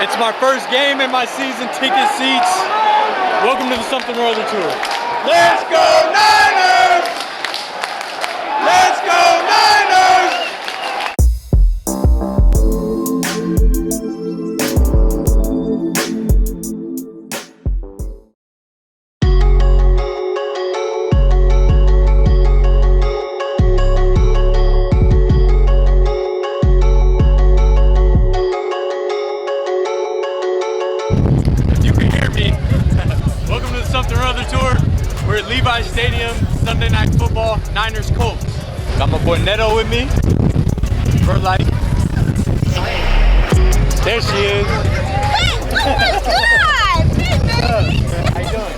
It's my first game in my season ticket seats. Welcome to the Something or Other tour. Let's go Niners! Let's go Niners! Something or Other tour. We're at Levi Stadium, Sunday night football, Niners Colts. Got my boy Neto with me. Vertlife. There she is. Oh my God! Hey, baby. How you doing?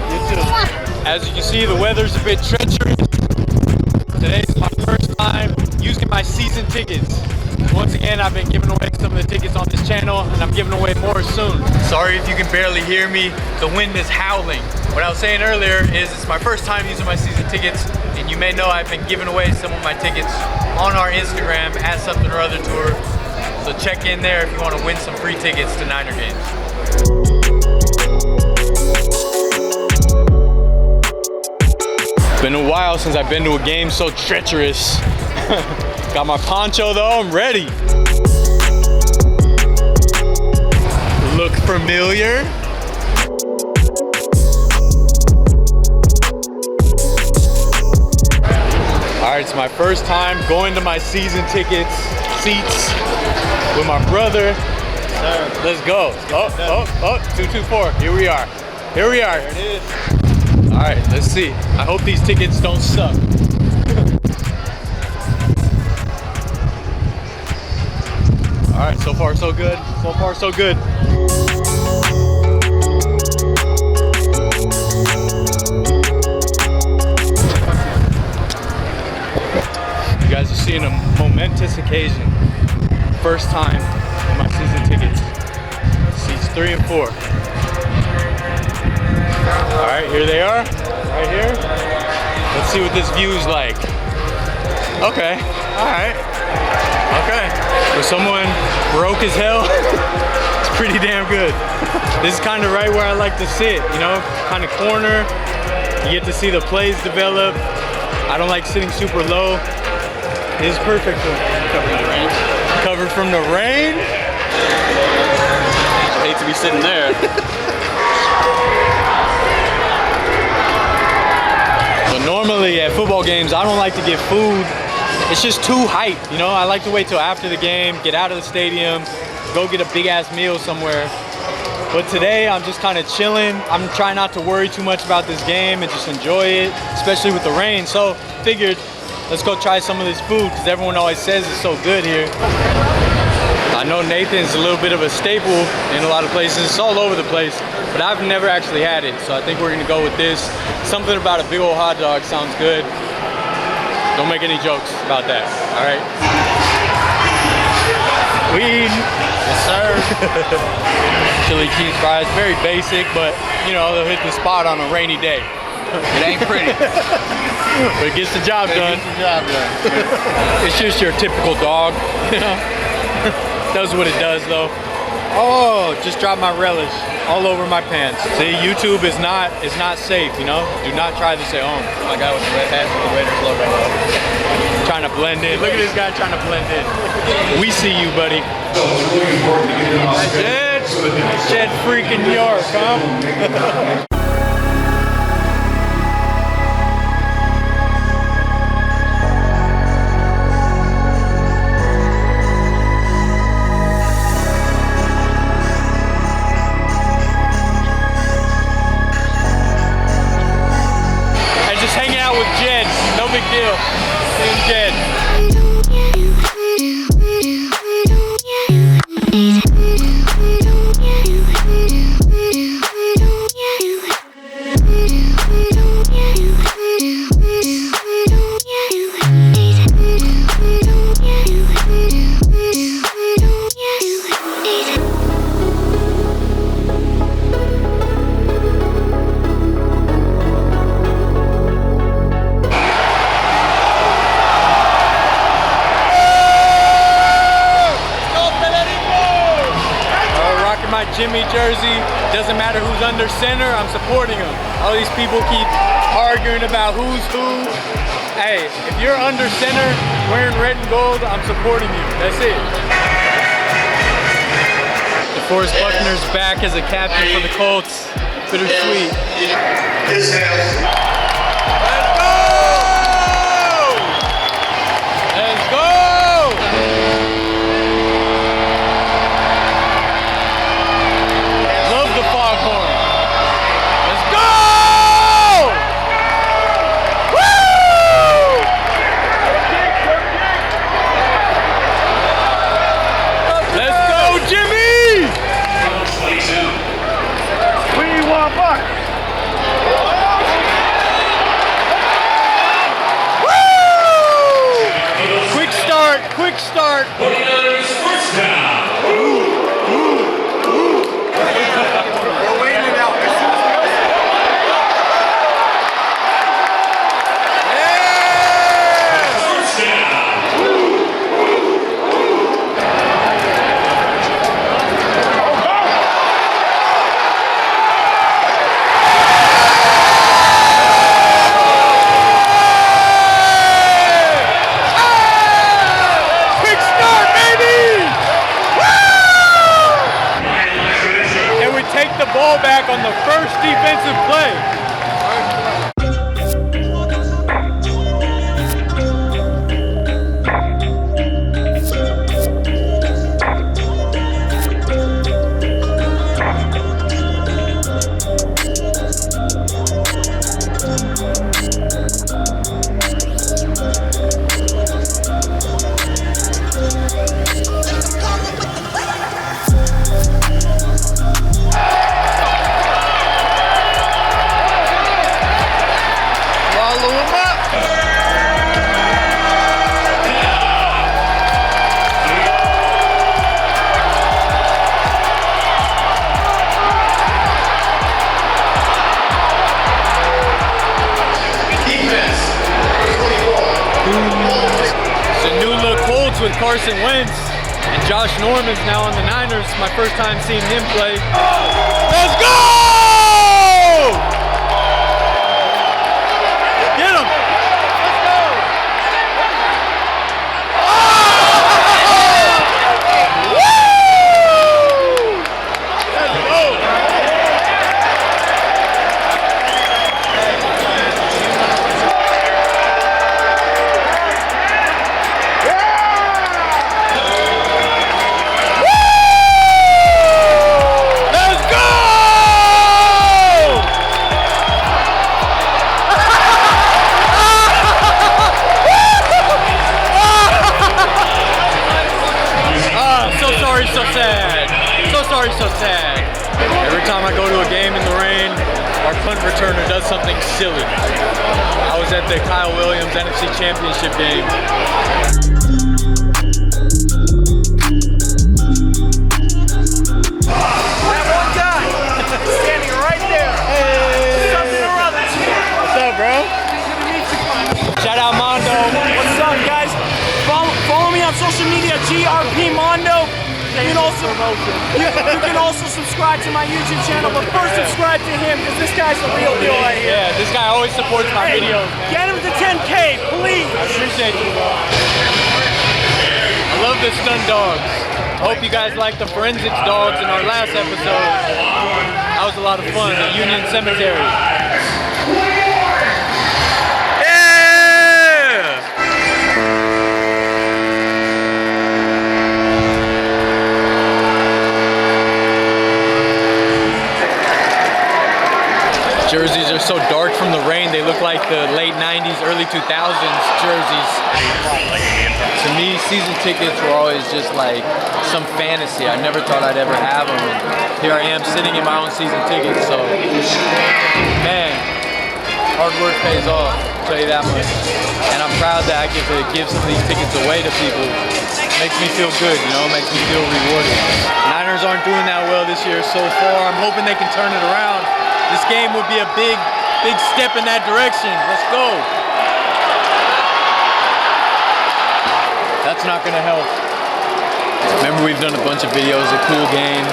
You too. As you can see, the weather's a bit treacherous. Today's my first time using my season tickets. Once again, I've been giving away some of the tickets on this channel, and I'm giving away more soon. Sorry if you can barely hear me. The wind is howling. What I was saying earlier is it's my first time using my season tickets, and you may know I've been giving away some of my tickets on our Instagram at Something or Other Tour. So check in there if you want to win some free tickets to Niner games. It's been a while since I've been to a game so treacherous. Got my poncho though, I'm ready. Look familiar? All right, it's my first time going to my season tickets, seats with my brother. Sir. Let's go. Oh, 224, here we are. Here we are. There it is. All right, let's see. I hope these tickets don't suck. All right, so far so good. So far so good. You guys are seeing a momentous occasion. First time in my season tickets. Seats 3 and 4. All right, here they are, right here. Let's see what this view is like. Okay, all right. Okay, for someone broke as hell, it's pretty damn good. This is kind of right where I like to sit, you know, kind of corner. You get to see the plays develop. I don't like sitting super low. This is perfect for me. Covered from the rain. Covered from the rain? I hate to be sitting there. So normally at football games, I don't like to get food. It's just too hype, you know? I like to wait till after the game, get out of the stadium, go get a big ass meal somewhere. But today I'm just kind of chilling. I'm trying not to worry too much about this game and just enjoy it, especially with the rain. So figured, let's go try some of this food because everyone always says it's so good here. I know Nathan's a little bit of a staple in a lot of places. It's all over the place, but I've never actually had it. So I think we're gonna go with this. Something about a big old hot dog sounds good. Don't make any jokes about that, all right? Weed. Yes, sir. Chili cheese fries, very basic, but you know, they'll hit the spot on a rainy day. It ain't pretty. But it gets the job done. It gets the job done. It's just your typical dog, you know? Does what it does though. Oh, just dropped my relish all over my pants. See, YouTube is not safe, you know? Do not try this at home. My guy with the red hat with the Raiders logo. Trying to blend in. Look at this guy trying to blend in. We see you, buddy. Jed freaking York, huh? Hanging out with Jed, no big deal. Seeing Jed. my Jimmy jersey. Doesn't matter who's under center, I'm supporting him. All these people keep arguing about who's who. Hey, if you're under center wearing red and gold, I'm supporting you. That's it. DeForest Buckner's back as a captain for the Colts. Bittersweet. Let's go! Let's go! Love the foghorn. Let's go! Woo! Let's go, Jimmy! We want back. Woo! Quick start, quick start. 49ers first down. Ball back on the first defensive play. With Carson Wentz, and Josh Norman's now on the Niners. My first time seeing him play. Let's go! Get him! Let's go! Woo! Let's go! So sad. Every time I go to a game in the rain, our punt returner does something silly. I was at the Kyle Williams NFC Championship game. That one guy standing right there. Hey. Something or other. What's up, bro? Shout out Mondo. What's up, guys? Follow me on social media, GRP Mondo. You can also subscribe to my YouTube channel, but first subscribe to him because this guy's the real deal right here. Yeah, this guy always supports my videos. Get him to 10K, please. I appreciate you. I love the stun dogs. I hope you guys liked the forensics dogs in our last episode. That was a lot of fun, the Union Cemetery. Jerseys are so dark from the rain, they look like the late 90s, early 2000s jerseys. To me, season tickets were always just like some fantasy. I never thought I'd ever have them. And here I am sitting in my own season tickets, so man, hard work pays off, I'll tell you that much. And I'm proud that I get to give some of these tickets away to people. It makes me feel good, you know, it makes me feel rewarded. Niners aren't doing that well this year so far. I'm hoping they can turn it around. This game would be a big step in that direction. Let's go. That's not gonna help. Remember, we've done a bunch of videos of cool games,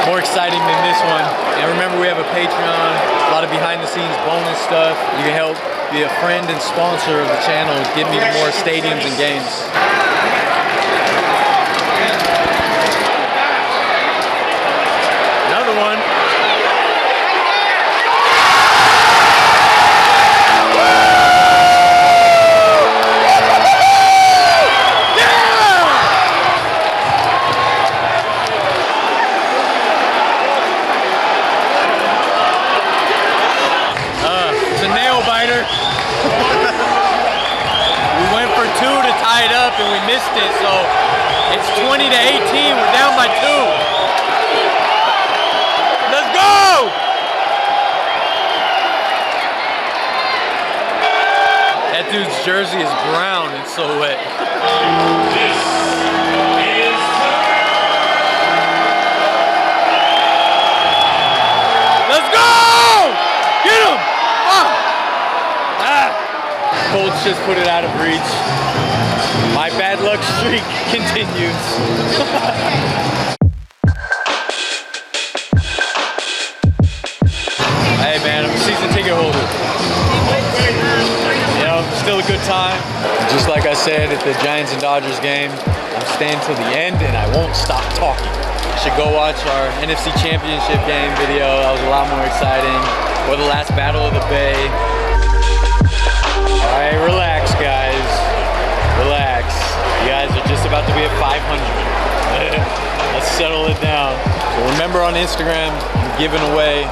more exciting than this one. And remember, we have a Patreon, a lot of behind the scenes bonus stuff. You can help be a friend and sponsor of the channel, get me to more stadiums and games. Another one. We went for 2 to tie it up and we missed it, so it's 20 to 18. We're down by 2. Let's go! That dude's jersey is brown and so wet. Let's go! Get him! Colts just put it out of reach. My bad luck streak continues. Hey man, I'm a season ticket holder. You know, still a good time. Just like I said at the Giants and Dodgers game, I'm staying till the end and I won't stop talking. You should go watch our NFC Championship game video. That was a lot more exciting. Or the last Battle of the Bay. All right, relax, guys. Relax. You guys are just about to be at 500. Let's settle it down. So remember, on Instagram, I'm giving away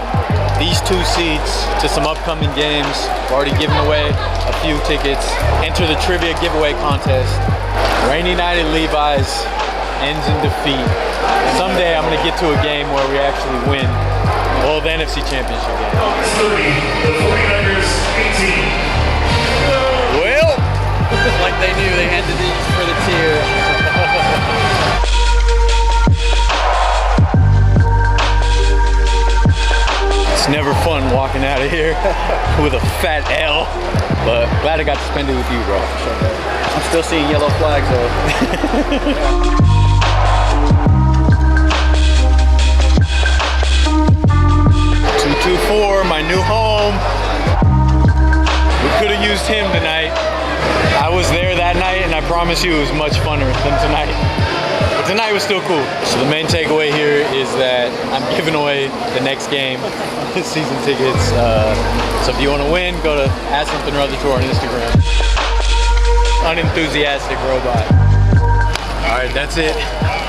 these 2 seats to some upcoming games. I've already given away a few tickets. Enter the trivia giveaway contest. Rainy night at Levi's ends in defeat. Someday I'm gonna get to a game where we actually win. Well, the NFC Championship game. The 49ers 18. Like they knew they had to do this for the tier. It's never fun walking out of here with a fat L, but glad I got to spend it with you, bro. I'm still seeing yellow flags though. 224, my new home. We could have used him tonight. I was there that night and I promise you it was much funner than tonight. But tonight was still cool. So the main takeaway here is that I'm giving away the next game, season tickets. So if you want to win, go to @somethingorother on Instagram. Unenthusiastic robot. All right, that's it.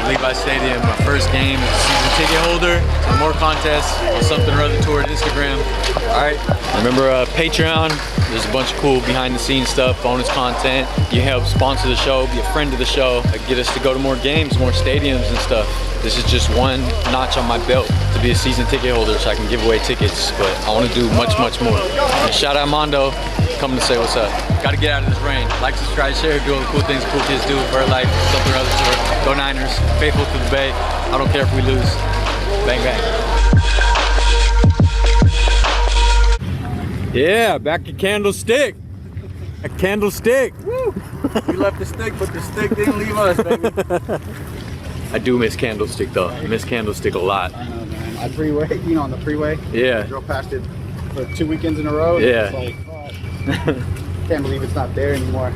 Levi Stadium, my first game as a season ticket holder. For more contests on Something or Other Tour on Instagram. All right, remember Patreon. There's a bunch of cool behind the scenes stuff, bonus content. You help sponsor the show, be a friend of the show, get us to go to more games, more stadiums and stuff. This is just one notch on my belt to be a season ticket holder so I can give away tickets, but I want to do much, much more. And shout out Mondo, coming to say what's up. Got to get out of this rain. Like, subscribe, share, do all the cool things cool kids do. Vertlife, Something or Other Tour. Go Niners, faithful to the Bay. I don't care if we lose. Bang, bang. Yeah, back to Candlestick. A Candlestick. Woo! We left the stick, but the stick didn't leave us, baby. I do miss Candlestick though. I miss Candlestick a lot. I know, man. I freeway, you know, on the freeway. Yeah. I drove past it for 2 weekends in a row. Yeah. It's like, oh, can't believe it's not there anymore.